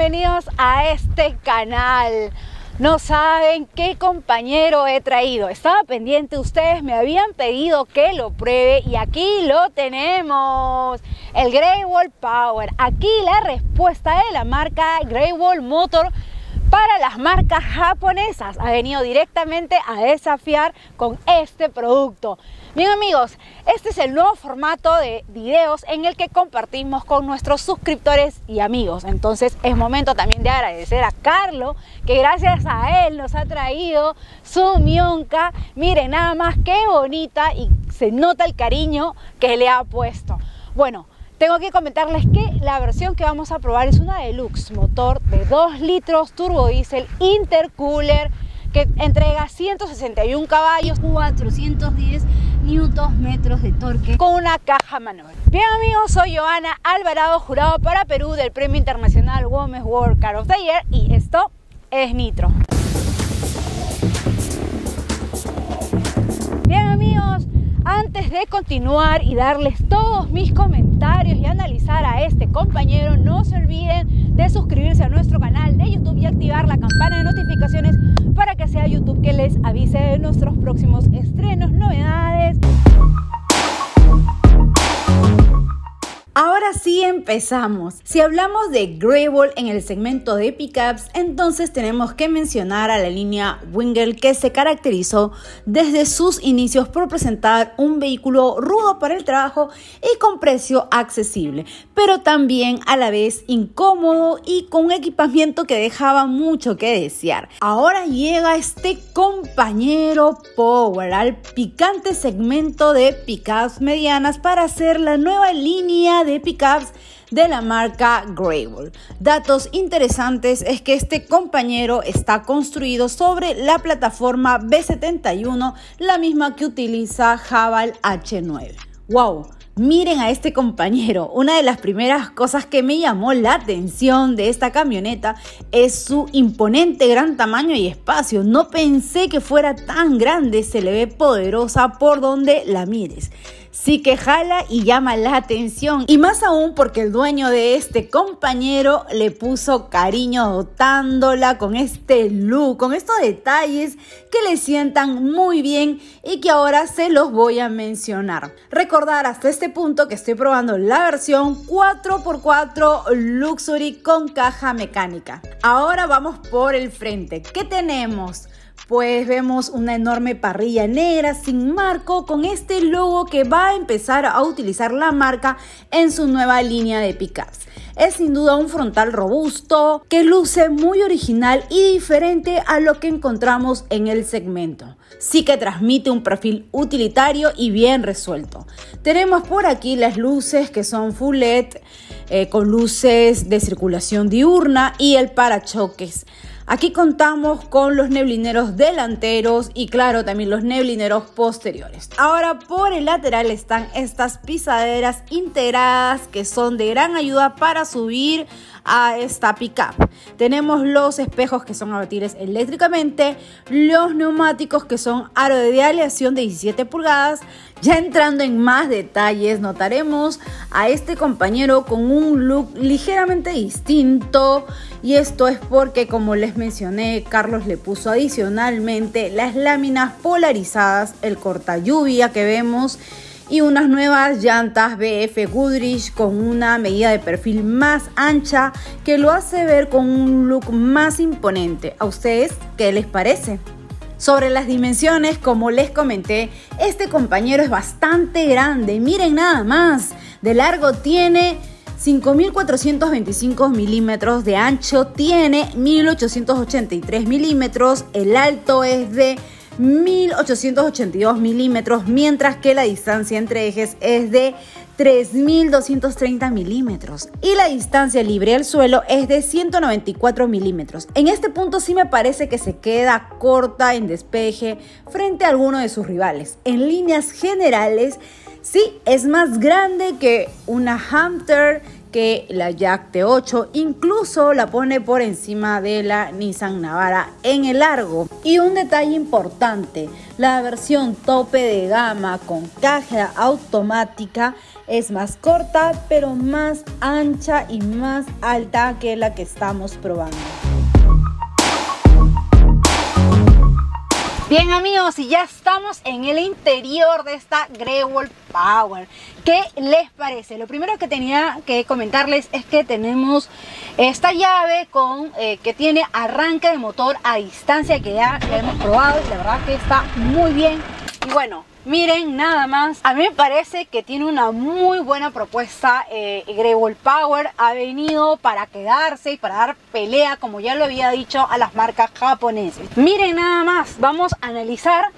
bienvenidos a este canal. No saben qué compañero he traído. Estaba pendiente, ustedes me habían pedido que lo pruebe y aquí lo tenemos. El Greywall Power. Aquí la respuesta de la marca Greywall Motor para las marcas japonesas. Ha venido directamente a desafiar con este producto. Bien amigos, este es el nuevo formato de videos en el que compartimos con nuestros suscriptores y amigos. Entonces es momento también de agradecer a Carlos, que gracias a él nos ha traído su Mionca. Miren nada más qué bonita y se nota el cariño que le ha puesto. Bueno, tengo que comentarles que la versión que vamos a probar es una Deluxe, motor de 2 litros, turbo diésel, intercooler, que entrega 161 caballos, 410 Nm de torque con una caja manual. Bien amigos, soy Joana Alvarado, jurado para Perú del Premio Internacional Women's World Car of the Year y esto es Nitro. Bien amigos, antes de continuar y darles todos mis comentarios y analizar a este compañero, no se olviden de suscribirse a nuestro canal de YouTube y activar la campana de notificaciones para que sea YouTube que les avise de nuestros próximos estrenos, novedades. Ahora sí empezamos. Si hablamos de Greywall en el segmento de pickups, entonces tenemos que mencionar a la línea Wingle, que se caracterizó desde sus inicios por presentar un vehículo rudo para el trabajo y con precio accesible, pero también a la vez incómodo y con un equipamiento que dejaba mucho que desear. Ahora llega este compañero Power al picante segmento de pickups medianas para hacer la nueva línea de pickups de la marca Greywall. Datos interesantes es que este compañero está construido sobre la plataforma B71, la misma que utiliza Haval H9. ¡Wow! Miren a este compañero. Una de las primeras cosas que me llamó la atención de esta camioneta es su imponente gran tamaño y espacio. No pensé que fuera tan grande, se le ve poderosa por donde la mires. Sí que jala y llama la atención, y más aún porque el dueño de este compañero le puso cariño dotándola con este look, con estos detalles que le sientan muy bien y que ahora se los voy a mencionar. Recordar hasta este punto que estoy probando la versión 4x4 Luxury con caja mecánica. Ahora vamos por el frente. ¿Qué tenemos? Pues vemos una enorme parrilla negra sin marco con este logo que va a empezar a utilizar la marca en su nueva línea de pickups. Es sin duda un frontal robusto que luce muy original y diferente a lo que encontramos en el segmento. Sí que transmite un perfil utilitario y bien resuelto. Tenemos por aquí las luces que son full LED con luces de circulación diurna y el parachoques. Aquí contamos con los neblineros delanteros y claro, también los neblineros posteriores. Ahora por el lateral están estas pisaderas integradas que son de gran ayuda para subir a esta pickup. Tenemos los espejos que son abatibles eléctricamente, los neumáticos que son aro de aleación de 17 pulgadas. Ya entrando en más detalles, notaremos a este compañero con un look ligeramente distinto, y esto es porque, como les mencioné, Carlos le puso adicionalmente las láminas polarizadas, el corta lluvia que vemos y unas nuevas llantas BF Goodrich con una medida de perfil más ancha que lo hace ver con un look más imponente. ¿A ustedes qué les parece? Sobre las dimensiones, como les comenté, este compañero es bastante grande. Miren nada más, de largo tiene 5.425 milímetros, de ancho tiene 1.883 milímetros, el alto es de 1.882 milímetros, mientras que la distancia entre ejes es de 3.230 milímetros y la distancia libre al suelo es de 194 milímetros. En este punto sí me parece que se queda corta en despeje frente a alguno de sus rivales. En líneas generales, sí, es más grande que una Hunter, que la Jack T8, incluso la pone por encima de la Nissan Navara en el largo. Y un detalle importante, la versión tope de gama con caja automática es más corta, pero más ancha y más alta que la que estamos probando. Bien amigos, y ya estamos en el interior de esta Greywall Power. ¿Qué les parece? Lo primero que tenía que comentarles es que tenemos esta llave con que tiene arranque de motor a distancia, que ya la hemos probado y la verdad que está muy bien. Y bueno, miren nada más, a mí me parece que tiene una muy buena propuesta. Greywall Power ha venido para quedarse y para dar pelea, como ya lo había dicho, a las marcas japonesas. Miren nada más, vamos a analizar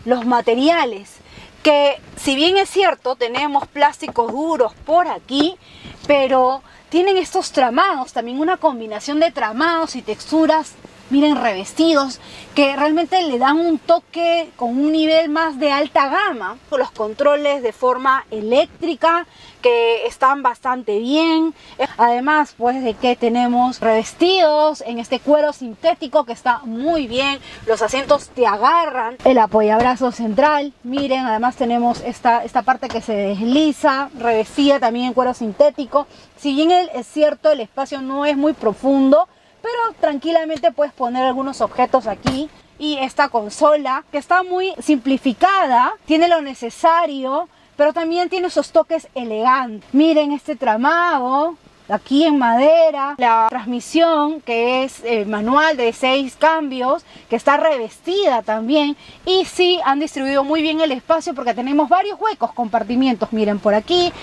los materiales, que si bien es cierto tenemos plásticos duros por aquí, pero tienen estos tramados, también una combinación de tramados y texturas, miren, revestidos, que realmente le dan un toque con un nivel más de alta gama. Los controles de forma eléctrica que están bastante bien. Además, pues, de que tenemos revestidos en este cuero sintético que está muy bien. Los asientos te agarran. El apoyabrazo central, miren, además tenemos esta parte que se desliza, revestida también en cuero sintético. Si bien es cierto, el espacio no es muy profundo, pero tranquilamente puedes poner algunos objetos aquí. Y esta consola, que está muy simplificada, tiene lo necesario, pero también tiene esos toques elegantes. Miren este tramado aquí en madera, la transmisión que es manual de 6 cambios, que está revestida también. Y sí, han distribuido muy bien el espacio porque tenemos varios huecos, compartimientos. Miren, por aquí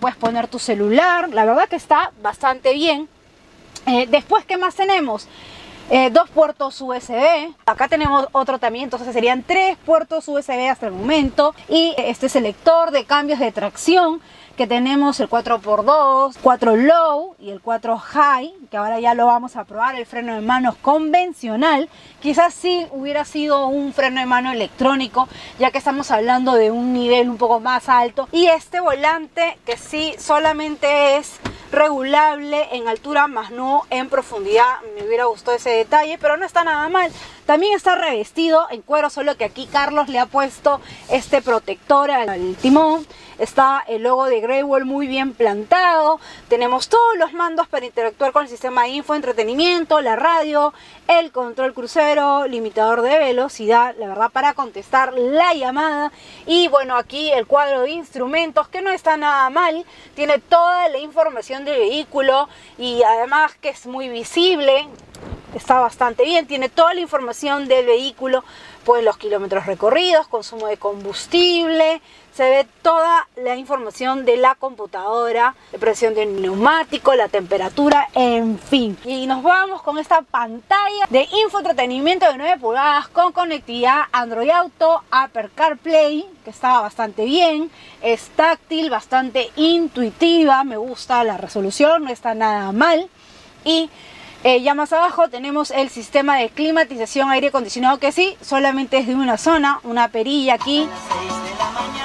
puedes poner tu celular. La verdad que está bastante bien. Después, ¿qué más tenemos? 2 puertos USB. Acá tenemos otro también, entonces serían 3 puertos USB hasta el momento. Y este selector de cambios de tracción, que tenemos el 4x2, 4 low y el 4 high, que ahora ya lo vamos a probar. El freno de manos convencional, quizás sí hubiera sido un freno de mano electrónico, ya que estamos hablando de un nivel un poco más alto. Y este volante, que sí solamente es regulable en altura, más no en profundidad. Me hubiera gustado ese detalle, pero no está nada mal. También está revestido en cuero, solo que aquí Carlos le ha puesto este protector al timón. Está el logo de Greywall muy bien plantado. Tenemos todos los mandos para interactuar con el sistema de infoentretenimiento, la radio, el control crucero, limitador de velocidad, la verdad, para contestar la llamada. Y bueno, aquí el cuadro de instrumentos, que no está nada mal. Tiene toda la información del vehículo y además que es muy visible. Está bastante bien, tiene toda la información del vehículo, pues los kilómetros recorridos, consumo de combustible, se ve toda la información de la computadora, de presión del neumático, la temperatura, en fin. Y nos vamos con esta pantalla de infoentretenimiento de 9 pulgadas con conectividad Android Auto, Apple CarPlay, que está bastante bien, es táctil, bastante intuitiva, me gusta la resolución, no está nada mal. Y ya más abajo tenemos el sistema de climatización, aire acondicionado, que sí, solamente es de una zona, una perilla aquí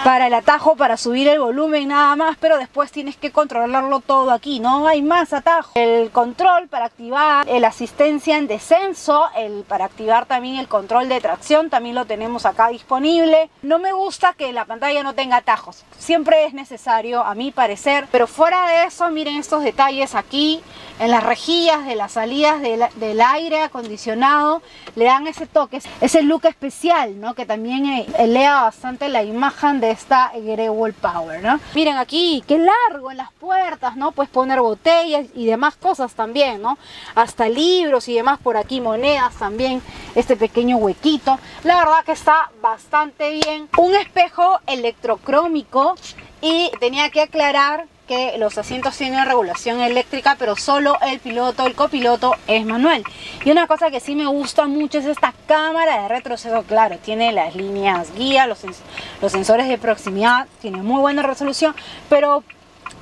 para el atajo, para subir el volumen nada más, pero después tienes que controlarlo todo aquí, no hay más atajo. El control para activar la asistencia en descenso, para activar también el control de tracción, también lo tenemos acá disponible. No me gusta que la pantalla no tenga atajos, siempre es necesario a mi parecer, pero fuera de eso, miren estos detalles aquí en las rejillas de las salidas del aire acondicionado, le dan ese toque, ese look especial, ¿no? Que también eleva bastante la imagen de esta Greywall Power, ¿no? Miren aquí, qué largo en las puertas, ¿no? Puedes poner botellas y demás cosas también, ¿no? Hasta libros y demás, por aquí monedas también, este pequeño huequito. La verdad que está bastante bien. Un espejo electrocrómico, y tenía que aclarar que los asientos tienen regulación eléctrica, pero solo el copiloto es manual. Y una cosa que sí me gusta mucho es esta cámara de retroceso. Claro, tiene las líneas guía, los sensores de proximidad, tiene muy buena resolución, pero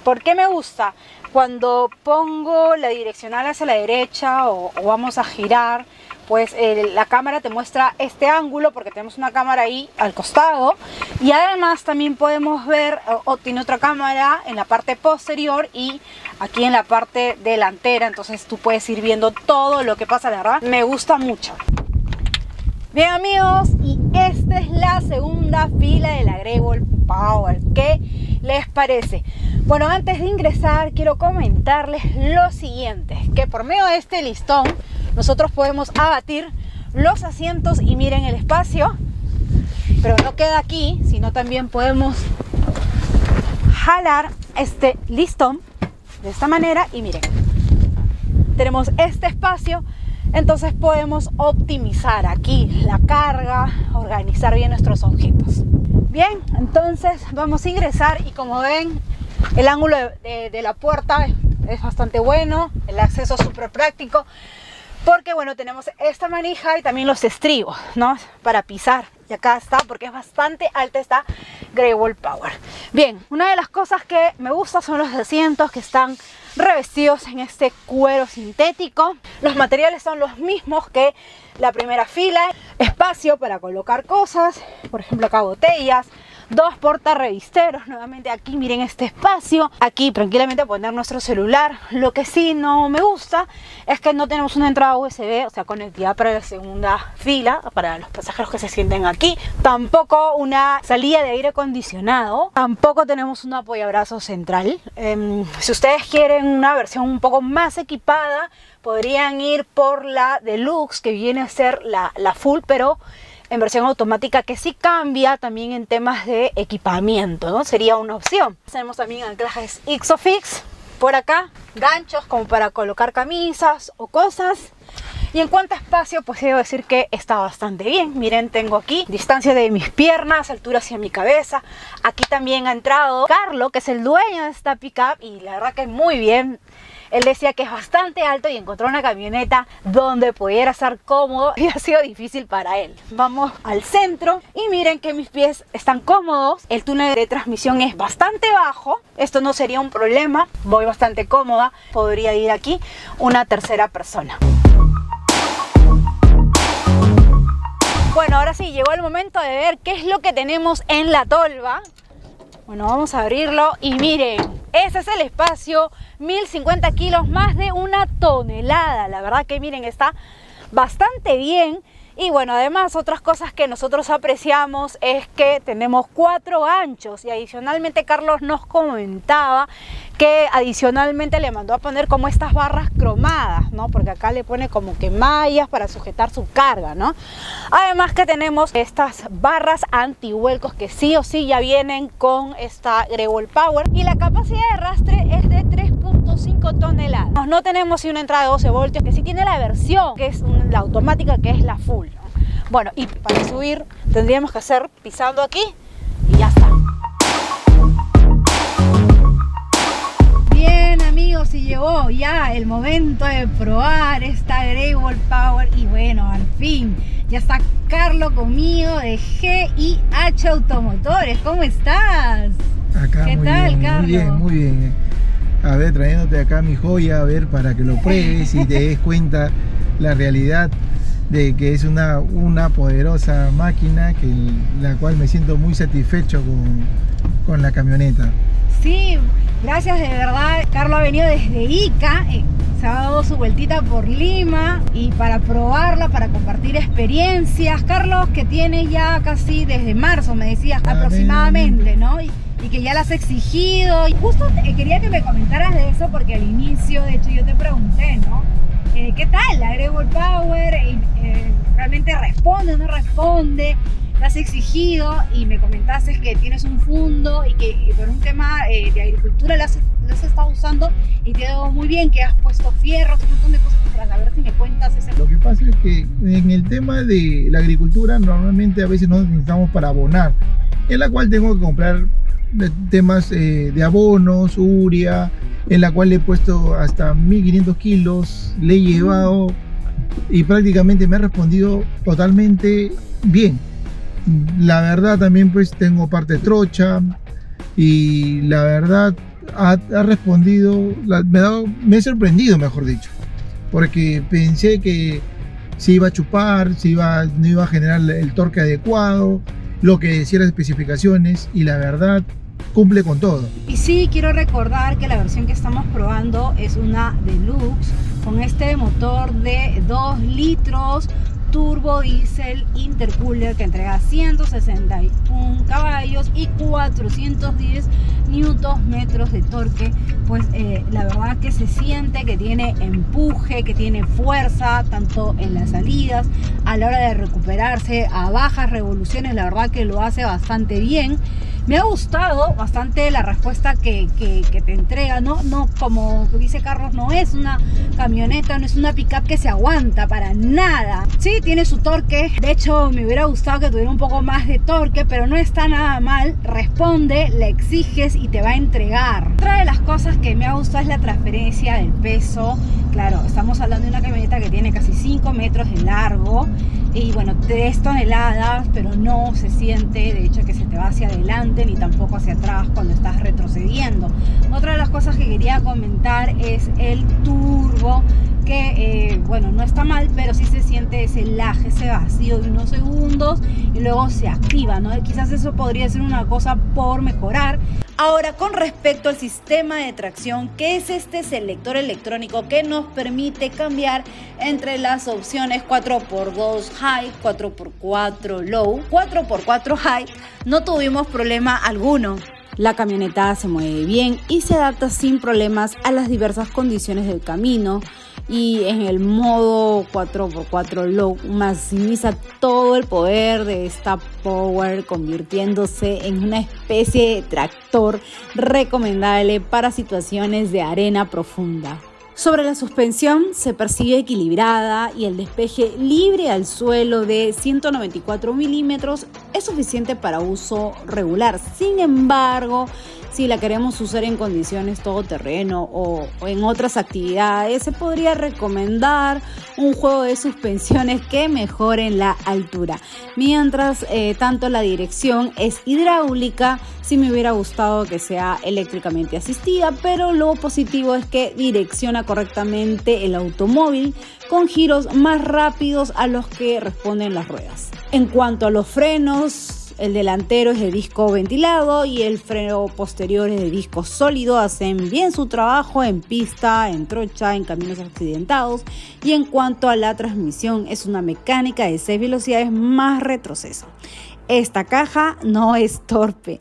¿por qué me gusta? Cuando pongo la direccional hacia la derecha o vamos a girar, pues la cámara te muestra este ángulo porque tenemos una cámara ahí al costado, y además también podemos ver, o tiene otra cámara en la parte posterior y aquí en la parte delantera, entonces tú puedes ir viendo todo lo que pasa. La verdad me gusta mucho. Bien amigos, y esta es la segunda fila de la Greyball Power. ¿Qué les parece? Bueno, antes de ingresar quiero comentarles lo siguiente, que por medio de este listón nosotros podemos abatir los asientos y miren el espacio, pero no queda aquí, sino también podemos jalar este listón de esta manera y miren, tenemos este espacio. Entonces podemos optimizar aquí la carga, organizar bien nuestros objetos. Bien, entonces vamos a ingresar y como ven, el ángulo de la puerta es bastante bueno, el acceso es súper práctico, porque bueno, tenemos esta manija y también los estribos, ¿no? Para pisar. Y acá está, porque es bastante alta esta Greyball Power. Bien, una de las cosas que me gusta son los asientos que están revestidos en este cuero sintético. Los materiales son los mismos que la primera fila. Espacio para colocar cosas, por ejemplo acá botellas, dos portarrevisteros. Nuevamente aquí miren este espacio, aquí tranquilamente poner nuestro celular. Lo que sí no me gusta es que no tenemos una entrada USB, o sea, conectividad para la segunda fila, para los pasajeros que se sienten aquí. Tampoco una salida de aire acondicionado, tampoco tenemos un apoyabrazos central. Si ustedes quieren una versión un poco más equipada, podrían ir por la Deluxe, que viene a ser la Full, pero en versión automática, que sí cambia también en temas de equipamiento, ¿no? Sería una opción. Tenemos también anclajes Isofix por acá, ganchos como para colocar camisas o cosas. Y en cuanto a espacio, pues debo decir que está bastante bien. Miren, tengo aquí distancia de mis piernas, altura hacia mi cabeza. Aquí también ha entrado Carlo, que es el dueño de esta pickup, y la verdad que muy bien. Él decía que es bastante alto y encontró una camioneta donde pudiera estar cómodo y ha sido difícil para él. Vamos al centro y miren que mis pies están cómodos. El túnel de transmisión es bastante bajo. Esto no sería un problema. Voy bastante cómoda. Podría ir aquí una tercera persona. Bueno, ahora sí, llegó el momento de ver qué es lo que tenemos en la tolva. Bueno, vamos a abrirlo y miren, ese es el espacio, 1050 kilos, más de 1 tonelada. La verdad que miren, está bastante bien. Y bueno, además otras cosas que nosotros apreciamos es que tenemos 4 ganchos y adicionalmente Carlos nos comentaba que adicionalmente le mandó a poner como estas barras cromadas, ¿no? Porque acá le pone como que mallas para sujetar su carga, ¿no? Además que tenemos estas barras antivuelcos que sí o sí ya vienen con esta Greyball Power, y la capacidad de arrastre es de 3.5 toneladas. No tenemos una entrada de 12 voltios, que sí tiene la versión, que es la automática, que es la full, ¿no? Bueno, y para subir tendríamos que hacer pisando aquí y ya está. Bien amigos, y llegó ya el momento de probar esta Greyball Power. Y bueno, al fin ya está Carlos conmigo de GIH Automotores. ¿Cómo estás? Acá, ¿Qué tal, Carlos? Muy bien, muy bien. A ver, trayéndote acá mi joya, a ver, para que lo pruebes y te des cuenta la realidad de que es una poderosa máquina, la cual me siento muy satisfecho con la camioneta. Sí, gracias de verdad. Carlos ha venido desde Ica, se ha dado su vueltita por Lima y para probarla, para compartir experiencias. Carlos, que tiene ya casi desde marzo, me decías, aproximadamente, ¿no? Y que ya la has exigido. Y justo quería que me comentaras de eso, porque al inicio, de hecho, yo te pregunté, ¿no? ¿Qué tal la Greyball Power? ¿Realmente responde o no responde? ¿La has exigido? Y me comentaste que tienes un fondo y que por un tema de agricultura la has estado usando y te ha ido muy bien, que has puesto fierros, un montón de cosas atrás. A ver si me cuentas ese. Lo que pasa es que en el tema de la agricultura normalmente a veces nos necesitamos para abonar, en la cual tengo que comprar temas de abonos, urea, en la cual le he puesto hasta 1500 kilos, le he llevado y prácticamente me ha respondido totalmente bien. La verdad también pues tengo parte trocha y la verdad ha respondido, me he sorprendido, mejor dicho, porque pensé que si iba a chupar, no iba a generar el torque adecuado, lo que decía las especificaciones, y la verdad cumple con todo. Y sí, quiero recordar que la versión que estamos probando es una Deluxe con este motor de 2 litros turbo diésel intercooler que entrega 161 caballos y 410 Nm de torque. Pues la verdad que se siente que tiene empuje, que tiene fuerza tanto en las salidas, a la hora de recuperarse a bajas revoluciones. La verdad que lo hace bastante bien. Me ha gustado bastante la respuesta que te entrega, ¿no? No, como dice Carlos, no es una camioneta, no es una pickup que se aguanta para nada. Sí, tiene su torque. De hecho, me hubiera gustado que tuviera un poco más de torque, pero no está nada mal. Responde, le exiges y te va a entregar. Otra de las cosas que me ha gustado es la transferencia del peso. Claro, estamos hablando de una camioneta que tiene casi 5 metros de largo y bueno, 3 toneladas, pero no se siente, de hecho, que se te va hacia adelante ni tampoco hacia atrás cuando estás retrocediendo. Otra de las cosas que quería comentar es el turbo, que bueno, no está mal, pero sí se siente ese lag, ese vacío de unos segundos y luego se activa, ¿no? Quizás eso podría ser una cosa por mejorar. Ahora, con respecto al sistema de tracción, que es este selector electrónico que nos permite cambiar entre las opciones 4x2 High, 4x4 Low, 4x4 High, no tuvimos problema alguno. La camioneta se mueve bien y se adapta sin problemas a las diversas condiciones del camino. Y en el modo 4x4 Low maximiza todo el poder de esta Power, convirtiéndose en una especie de tractor recomendable para situaciones de arena profunda. Sobre la suspensión se percibe equilibrada y el despeje libre al suelo de 194 milímetros es suficiente para uso regular. Sin embargo, si la queremos usar en condiciones todoterreno o en otras actividades, se podría recomendar un juego de suspensiones que mejoren la altura. Mientras tanto la dirección es hidráulica, sí me hubiera gustado que sea eléctricamente asistida, pero lo positivo es que direcciona correctamente el automóvil con giros más rápidos a los que responden las ruedas. En cuanto a los frenos, el delantero es de disco ventilado y el freno posterior es de disco sólido. Hacen bien su trabajo en pista, en trocha, en caminos accidentados. Y en cuanto a la transmisión, es una mecánica de 6 velocidades más retroceso. Esta caja no es torpe,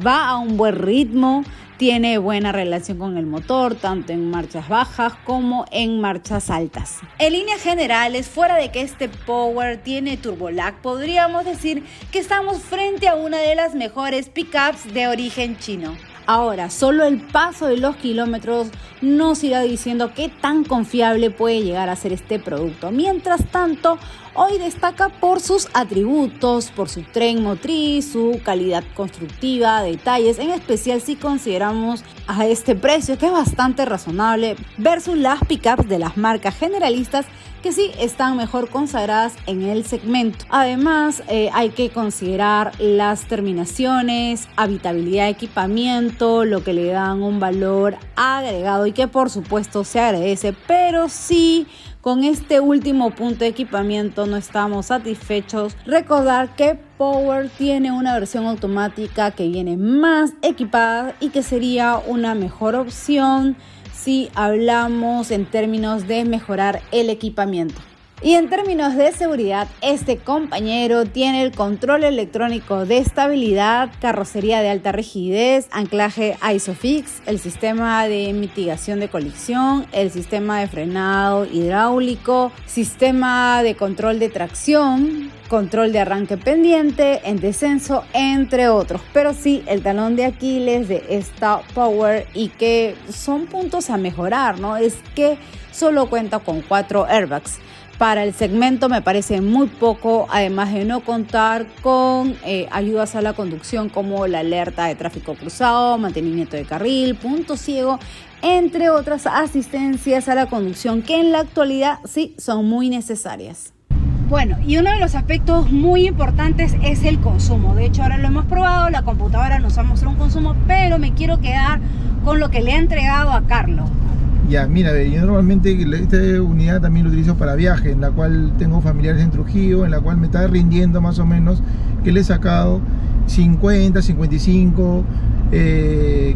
va a un buen ritmo, tiene buena relación con el motor, tanto en marchas bajas como en marchas altas. En líneas generales, fuera de que este Power tiene turbo lag, podríamos decir que estamos frente a una de las mejores pickups de origen chino. Ahora, solo el paso de los kilómetros nos irá diciendo qué tan confiable puede llegar a ser este producto. Mientras tanto, hoy destaca por sus atributos, por su tren motriz, su calidad constructiva, detalles, en especial si consideramos a este precio que es bastante razonable versus las pickups de las marcas generalistas que sí están mejor consagradas en el segmento. Además, hay que considerar las terminaciones, habitabilidad de equipamiento, lo que le dan un valor agregado y que por supuesto se agradece, pero sí, con este último punto de equipamiento no estamos satisfechos. Recordar que Power tiene una versión automática que viene más equipada y que sería una mejor opción si hablamos en términos de mejorar el equipamiento. Y en términos de seguridad, este compañero tiene el control electrónico de estabilidad, carrocería de alta rigidez, anclaje ISOFIX, el sistema de mitigación de colisión, el sistema de frenado hidráulico, sistema de control de tracción, control de arranque pendiente, en descenso, entre otros. Pero sí, el talón de Aquiles de esta Power y que son puntos a mejorar, ¿no? Es que solo cuenta con 4 airbags. Para el segmento me parece muy poco, además de no contar con ayudas a la conducción como la alerta de tráfico cruzado, mantenimiento de carril, punto ciego, entre otras asistencias a la conducción que en la actualidad sí son muy necesarias. Bueno, y uno de los aspectos muy importantes es el consumo. De hecho, ahora lo hemos probado, la computadora nos ha mostrado un consumo, pero me quiero quedar con lo que le ha entregado a Carlos. Ya, mira, yo normalmente esta unidad también lo utilizo para viaje, en la cual tengo familiares en Trujillo, en la cual me está rindiendo más o menos que le he sacado 50, 55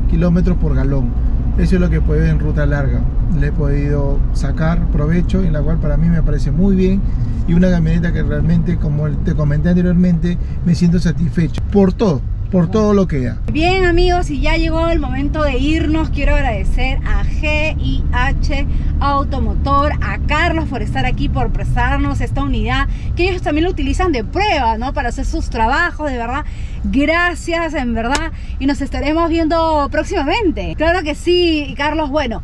kilómetros por galón. Eso es lo que puedo en ruta larga. Le he podido sacar provecho, en la cual para mí me parece muy bien, y una camioneta que realmente, como te comenté anteriormente, me siento satisfecho por todo lo que da. Bien, amigos, y ya llegó el momento de irnos. Quiero agradecer a GIH Automotor, a Carlos por estar aquí, por prestarnos esta unidad, que ellos también lo utilizan de prueba, ¿no? Para hacer sus trabajos, de verdad. Gracias, en verdad, y nos estaremos viendo próximamente. Claro que sí, Carlos. Bueno,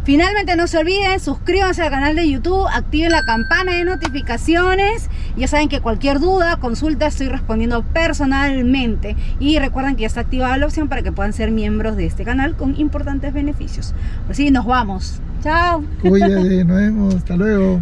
finalmente no se olviden, suscríbanse al canal de YouTube, activen la campana de notificaciones. Ya saben que cualquier duda, consulta, estoy respondiendo personalmente. Y recuerden que ya está activada la opción para que puedan ser miembros de este canal con importantes beneficios. Así nos vamos. Chao. Cuídate, nos vemos, hasta luego.